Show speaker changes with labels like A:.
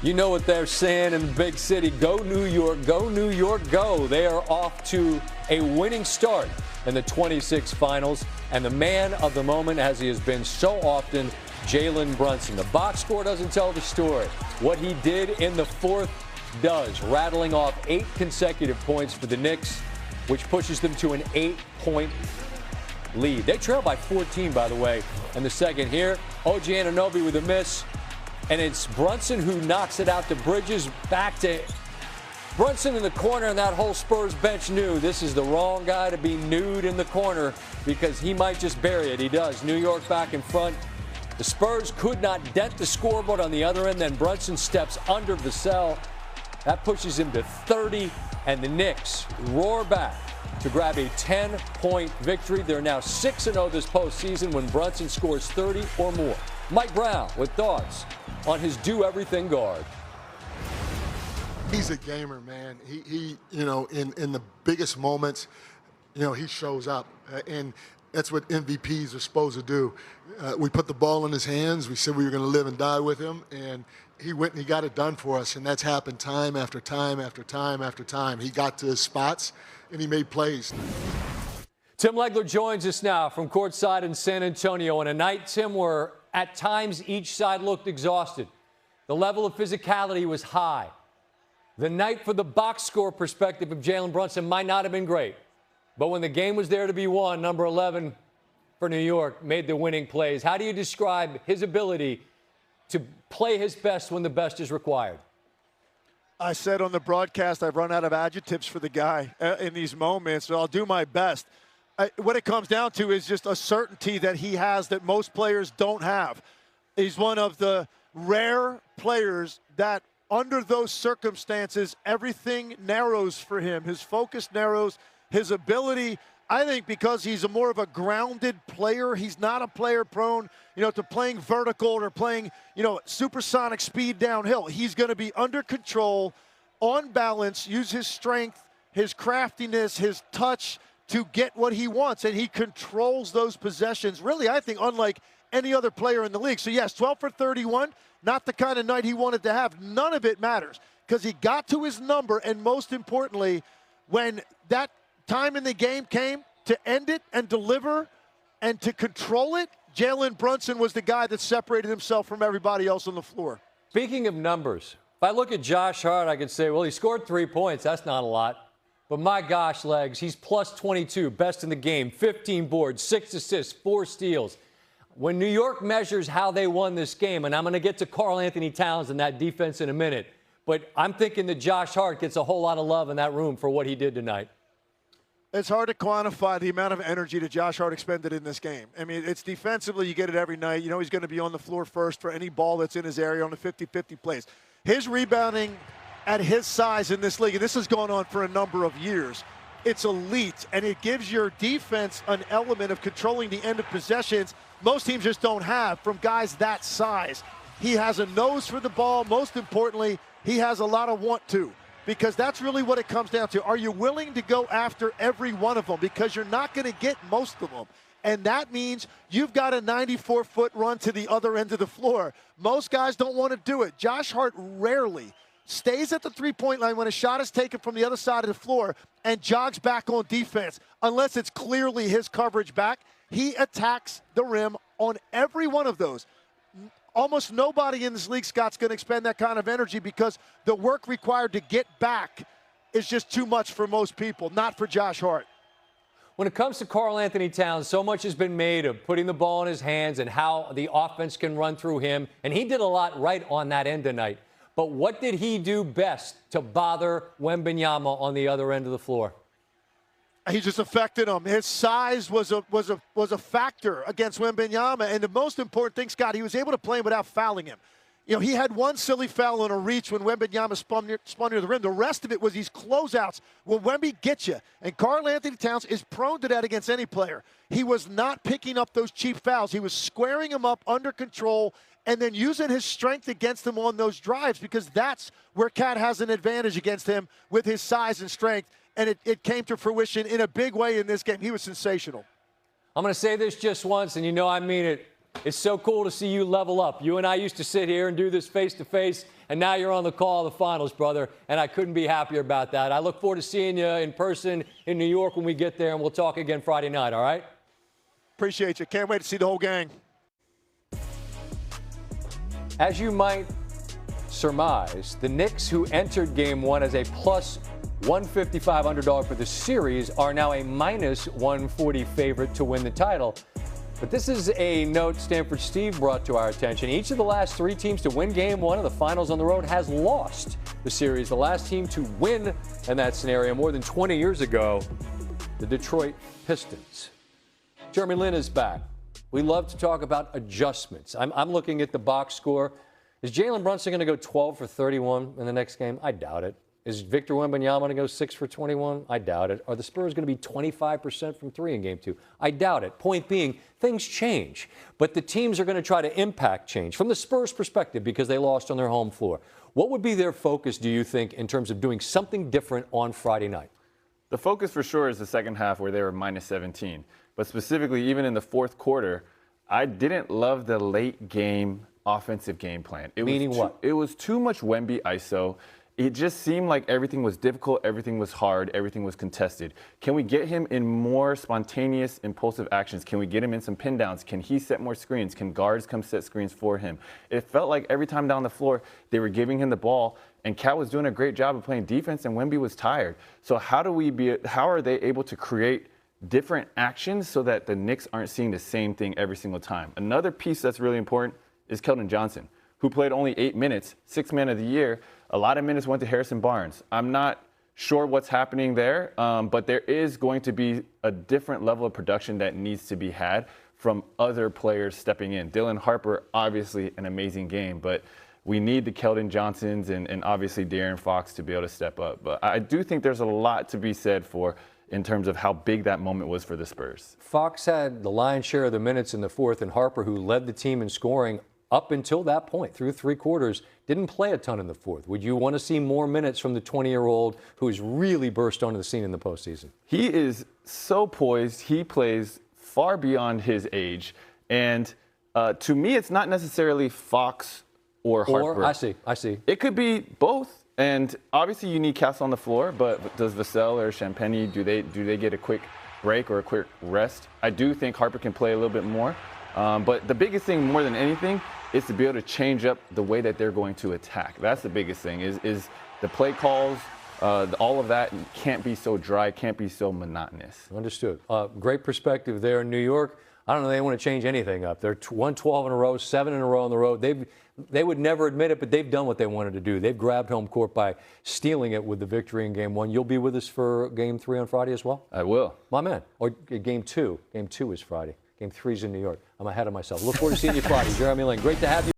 A: You know what they're saying in the big city. Go New York, go New York, go. They are off to a winning start in the 26 finals. And the man of the moment, as he has been so often, Jalen Brunson. The box score doesn't tell the story. What he did in the fourth does, rattling off 8 consecutive points for the Knicks, which pushes them to an 8-point lead. They trail by 14, by the way, in the second here. OG Anunoby with a miss. And it's Brunson who knocks it out to Bridges. Back to Brunson in the corner, and that whole Spurs bench knew this is the wrong guy to be nude in the corner because he might just bury it. He does. New York back in front. The Spurs could not dent the scoreboard on the other end. Then Brunson steps under the cell. That pushes him to 30, and the Knicks roar back to grab a 10-point victory. They're now 6-0 this postseason when Brunson scores 30 or more. Mike Brown with thoughts on his do-everything guard.
B: He's a gamer, man. He you know, in the biggest moments, you know, he shows up. And that's what MVPs are supposed to do. We put the ball in his hands. We said we were going to live and die with him. And he went and he got it done for us. And that's happened time after time after time after time. He got to his spots, and he made plays.
A: Tim Legler joins us now from courtside in San Antonio on a night, Tim, where at times each side looked exhausted. The level of physicality was high. The night, for the box score perspective of Jalen Brunson, might not have been great. But when the game was there to be won, number 11 for New York made the winning plays. How do you describe his ability to play his best when the best is required?
C: I said on the broadcast, I've run out of adjectives for the guy in these moments, so I'll do my best. What it comes down to is just a certainty that he has that most players don't have. He's one of the rare players that under those circumstances, everything narrows for him. His focus narrows, his ability, I think because he's more of a grounded player. He's not a player prone, to playing vertical or playing, supersonic speed downhill. He's going to be under control, on balance, use his strength, his craftiness, his touch, to get what he wants, and he controls those possessions, really, I think, unlike any other player in the league. So, yes, 12 for 31, not the kind of night he wanted to have. None of it matters because he got to his number, and most importantly, when that time in the game came to end it and deliver and to control it, Jalen Brunson was the guy that separated himself from everybody else on the floor.
A: Speaking of numbers, if I look at Josh Hart, I could say, well, he scored 3 points. That's not a lot. But my gosh, Legs, he's plus 22, best in the game, 15 boards, 6 assists, 4 steals. When New York measures how they won this game, and I'm going to get to Karl Anthony Towns and that defense in a minute, but I'm thinking that Josh Hart gets a whole lot of love in that room for what he did tonight.
C: It's hard to quantify the amount of energy that Josh Hart expended in this game. I mean, it's defensively, you get it every night. You know he's going to be on the floor first for any ball that's in his area on the 50-50 plays. His rebounding at his size in this league, and this has gone on for a number of years, it's elite, and it gives your defense an element of controlling the end of possessions most teams just don't have from guys that size. He has a nose for the ball. Most importantly, he has a lot of want to, because that's really what it comes down to. Are you willing to go after every one of them? Because you're not going to get most of them. And that means you've got a 94-foot run to the other end of the floor. Most guys don't want to do it. Josh Hart rarely stays at the three-point line when a shot is taken from the other side of the floor and jogs back on defense, unless it's clearly his coverage back. He attacks the rim on every one of those. Almost nobody in this league, Scott's going to expend that kind of energy because the work required to get back is just too much for most people, not for Josh Hart.
A: When it comes to Karl Anthony Towns, so much has been made of putting the ball in his hands and how the offense can run through him, and he did a lot right on that end tonight. But what did he do best to bother Wembanyama on the other end of the floor?
C: He just affected him. His size was a factor against Wembanyama, and the most important thing, Scott, he was able to play him without fouling him. He had one silly foul on a reach when Wembanyama spun near the rim. The rest of it was these closeouts when Wemby gets you. And Karl Anthony Towns is prone to that against any player. He was not picking up those cheap fouls. He was squaring him up under control and then using his strength against him on those drives, because that's where Cat has an advantage against him with his size and strength. And it came to fruition in a big way in this game. He was sensational.
A: I'm going to say this just once, and I mean it. It's so cool to see you level up. You and I used to sit here and do this face-to-face, and now you're on the call of the finals, brother, and I couldn't be happier about that. I look forward to seeing you in person in New York when we get there, and we'll talk again Friday night, all right?
C: Appreciate you. Can't wait to see the whole gang.
A: As you might surmise, the Knicks, who entered Game 1 as a plus 155 underdog for the series, are now a minus 140 favorite to win the title. But this is a note Stanford Steve brought to our attention. Each of the last 3 teams to win Game 1 of the finals on the road has lost the series. The last team to win in that scenario more than 20 years ago, the Detroit Pistons. Jeremy Lin is back. We love to talk about adjustments. I'm looking at the box score. Is Jalen Brunson going to go 12 for 31 in the next game? I doubt it. Is Victor Wembanyama going to go 6 for 21? I doubt it. Are the Spurs going to be 25% from 3 in Game 2? I doubt it. Point being, things change. But the teams are going to try to impact change from the Spurs' perspective because they lost on their home floor. What would be their focus, do you think, in terms of doing something different on Friday night?
D: The focus for sure is the second half where they were minus 17. But specifically, even in the fourth quarter, I didn't love the late game offensive game plan.
A: Meaning what?
D: It was too much Wemby ISO. It just seemed like everything was difficult, everything was hard, everything was contested. Can we get him in more spontaneous, impulsive actions? Can we get him in some pin downs? Can he set more screens? Can guards come set screens for him? It felt like every time down the floor, they were giving him the ball, and Cat was doing a great job of playing defense, and Wemby was tired. So how are they able to create different actions so that the Knicks aren't seeing the same thing every single time? Another piece that's really important is Keldon Johnson, who played only 8 minutes, 6th man of the year. A lot of minutes went to Harrison Barnes. I'm not sure what's happening there, but there is going to be a different level of production that needs to be had from other players stepping in. Dylan Harper, obviously an amazing game, but we need the Keldon Johnsons and obviously De'Aaron Fox to be able to step up. But I do think there's a lot to be said for in terms of how big that moment was for the Spurs.
A: Fox had the lion's share of the minutes in the fourth, and Harper, who led the team in scoring up until that point, through 3 quarters, didn't play a ton in the fourth. Would you want to see more minutes from the 20-year-old who has really burst onto the scene in the postseason?
D: He is so poised. He plays far beyond his age. And to me, it's not necessarily Fox or Harper.
A: I see.
D: It could be both. And obviously you need Castle on the floor, but does Vassell or Champagny, do they get a quick break or a quick rest? I do think Harper can play a little bit more. But the biggest thing more than anything is to be able to change up the way that they're going to attack. That's the biggest thing is the play calls, all of that can't be so dry, can't be so monotonous.
A: Understood. Great perspective there in New York. I don't know they want to change anything up. They're 112 in a row, 7 in a row on the road. They would never admit it, but they've done what they wanted to do. They've grabbed home court by stealing it with the victory in Game 1. You'll be with us for Game 3 on Friday as well?
D: I will.
A: My man. Or Game 2. Game 2 is Friday. Game 3 is in New York. I'm ahead of myself. Look forward to seeing you Friday. Jeremy Lin, great to have you.